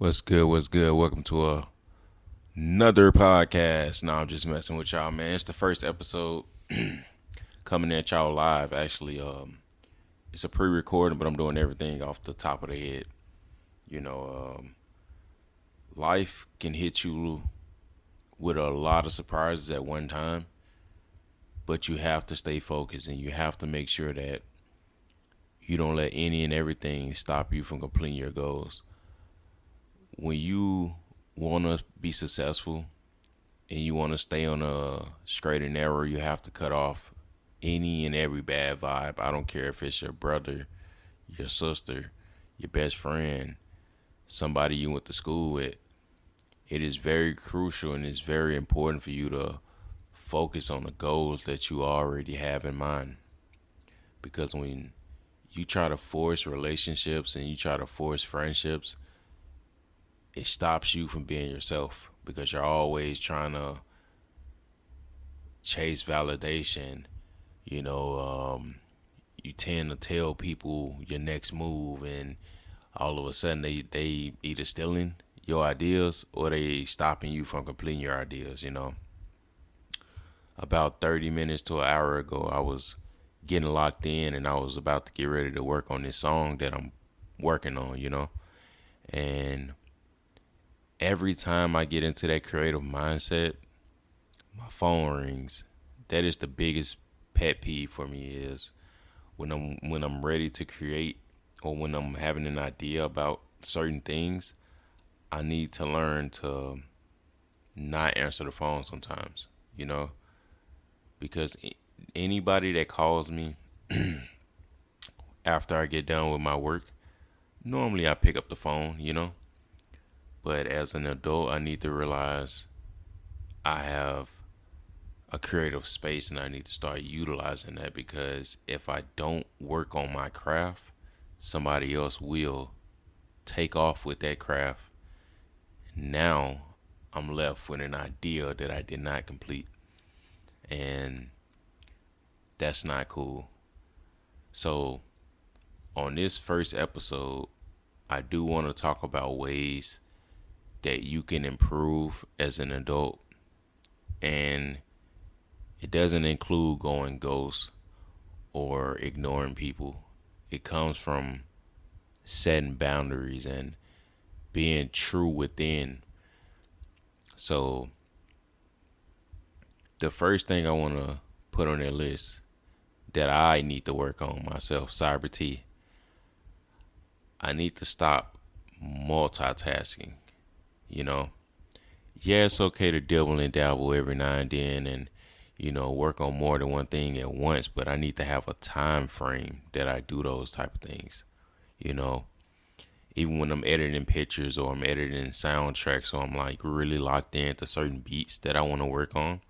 What's good? What's good? Welcome to another podcast. No, I'm just messing with y'all, man. It's the first episode coming at y'all live. Actually, it's a pre-recording, but I'm doing everything off the top of the head. You know, life can hit you with a lot of surprises at one time, but you have to stay focused and you have to make sure that you don't let any and everything stop you from completing your goals. When you want to be successful and you want to stay on a straight and narrow, you have to cut off any and every bad vibe. I don't care if it's your brother, your sister, your best friend, somebody you went to school with. It is very crucial and it's very important for you to focus on the goals that you already have in mind. Because when you try to force relationships and you try to force friendships, it stops you from being yourself because you're always trying to chase validation. You know, you tend to tell people your next move, and all of a sudden they either stealing your ideas or they stopping you from completing your ideas. About 30 minutes to an hour ago, I was getting locked in, and I was about to get ready to work on this song that I'm working on. And every time I get into that creative mindset, my phone rings. That is the biggest pet peeve for me is when I'm ready to create or when I'm having an idea about certain things, I need to learn to not answer the phone sometimes, because anybody that calls me after I get done with my work, normally I pick up the phone. But as an adult, I need to realize I have a creative space and I need to start utilizing that because if I don't work on my craft, somebody else will take off with that craft. Now I'm left with an idea that I did not complete, and that's not cool. So, on this first episode, I do want to talk about ways that you can improve as an adult, and it doesn't include going ghost or ignoring people. It comes from setting boundaries and being true within. So, the first thing I want to put on that list that I need to work on myself, Cyber T, I need to stop multitasking. You know, yeah, it's okay to dabble and dabble every now and then and, work on more than one thing at once, but I need to have a time frame that I do those type of things. You know, even when I'm editing pictures or I'm editing soundtracks or I'm like really locked into certain beats that I want to work on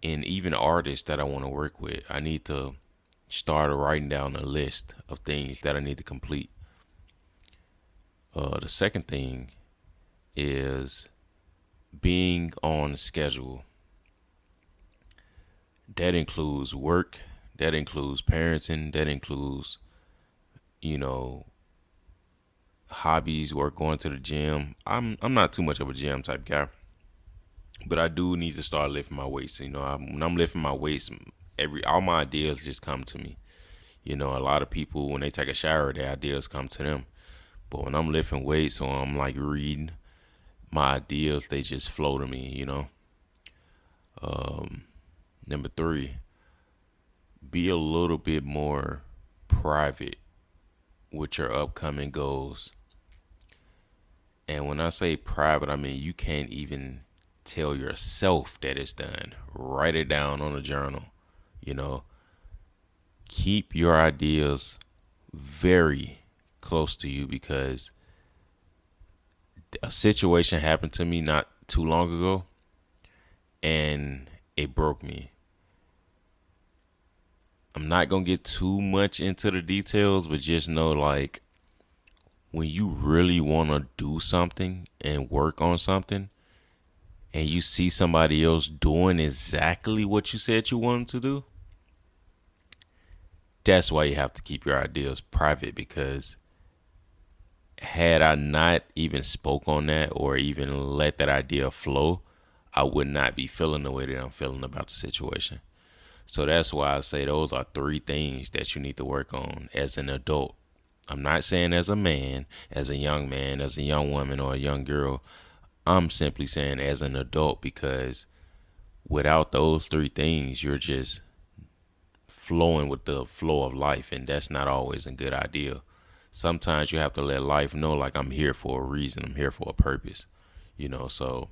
and even artists that I want to work with, I need to start writing down a list of things that I need to complete. The second thing is being on schedule. That includes work, that includes parenting, that includes, you know, hobbies, work, going to the gym. I'm not too much of a gym type guy, but I do need to start lifting my weights. When I'm lifting my weights, every all my ideas just come to me. A lot of people when they take a shower, their ideas come to them. But when I'm lifting weights or I'm like reading, my ideas they just flow to me. Number three, be a little bit more private with your upcoming goals. And when I say private, I mean you can't even tell yourself that it's done. Write it down on a journal. You know, keep your ideas very close to you because a situation happened to me not too long ago and it broke me. I'm not going to get too much into the details, but just know like when you really want to do something and work on something and you see somebody else doing exactly what you said you wanted to do, that's why you have to keep your ideas private because had I not even spoke on that or even let that idea flow, I would not be feeling the way that I'm feeling about the situation. So that's why I say those are three things that you need to work on as an adult. I'm not saying as a man, as a young woman, or a young girl. I'm simply saying as an adult, because without those three things, you're just flowing with the flow of life, and that's not always a good idea. Sometimes you have to let life know, like, I'm here for a reason, I'm here for a purpose, so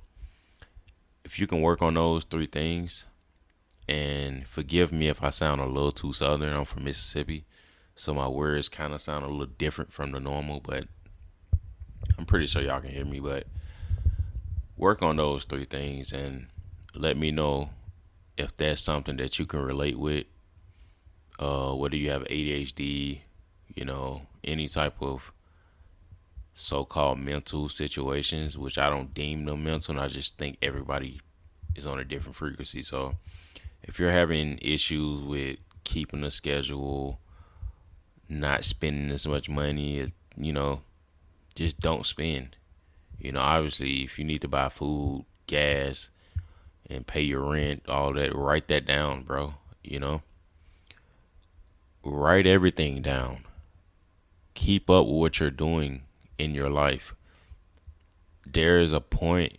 if you can work on those three things, and forgive me if I sound a little too southern, I'm from Mississippi, so my words kind of sound a little different from the normal, but I'm pretty sure y'all can hear me. But work on those three things and let me know if that's something that you can relate with. Whether you have ADHD, any type of so-called mental situations, which I don't deem them mental, and I just think everybody is on a different frequency. So if you're having issues with keeping a schedule, not spending as much money, just don't spend. Obviously, if you need to buy food, gas, and pay your rent, all that, write that down, bro. Write everything down. Keep up with what you're doing in your life. There is a point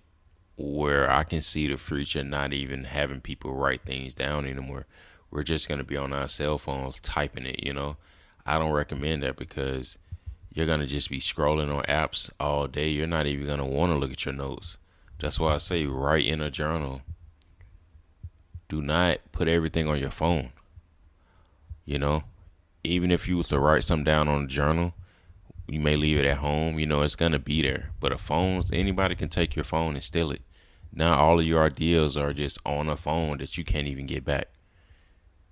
where I can see the future not even having people write things down anymore. We're just going to be on our cell phones typing it. I don't recommend that, because you're going to just be scrolling on apps all day. You're not even going to want to look at your notes. That's why I say write in a journal. Do not put everything on your phone. Even if you was to write something down on a journal, you may leave it at home. It's going to be there. But a phone, anybody can take your phone and steal it. Now all of your ideas are just on a phone that you can't even get back.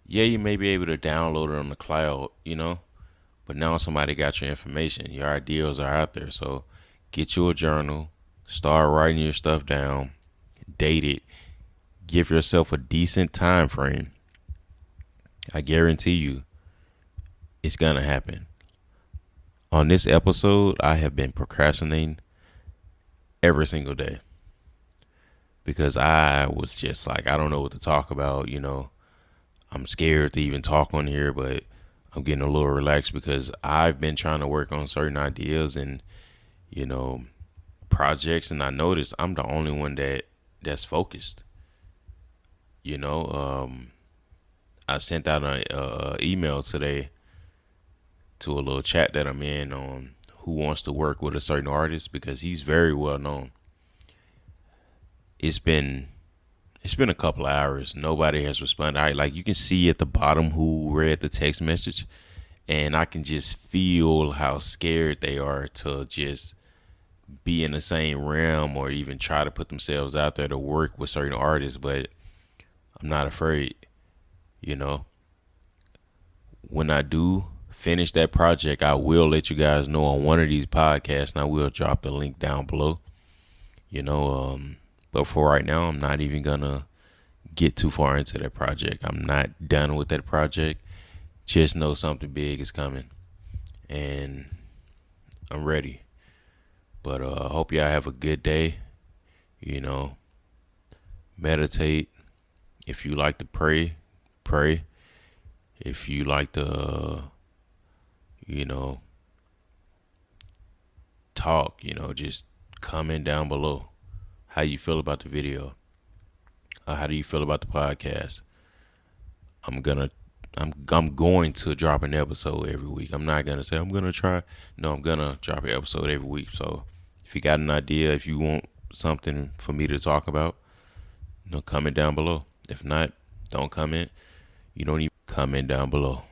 Yeah, you may be able to download it on the cloud, but now somebody got your information. Your ideas are out there. So get you a journal, start writing your stuff down, date it, give yourself a decent time frame. I guarantee you it's going to happen. On this episode, I have been procrastinating every single day because I was just like, I don't know what to talk about. I'm scared to even talk on here, but I'm getting a little relaxed because I've been trying to work on certain ideas and, projects. And I noticed I'm the only one that's focused. I sent out a email today to a little chat that I'm in on who wants to work with a certain artist, because he's very well known. It's been a couple of hours. Nobody has responded. You can see at the bottom who read the text message, and I can just feel how scared they are to just be in the same realm or even try to put themselves out there to work with certain artists. But I'm not afraid. When I do finish that project, I will let you guys know on one of these podcasts, and I will drop the link down below. But for right now, I'm not even gonna get too far into that project. I'm not done with that project. Just know something big is coming, and I'm ready. But I hope y'all have a good day. Meditate. If you like to pray, pray. If you like to, talk, just comment down below how you feel about the video. How do you feel about the podcast? I'm going to drop an episode every week. I'm not gonna say I'm gonna try. No, I'm gonna drop an episode every week. So if you got an idea, if you want something for me to talk about, comment down below. If not, don't comment. You don't even comment down below.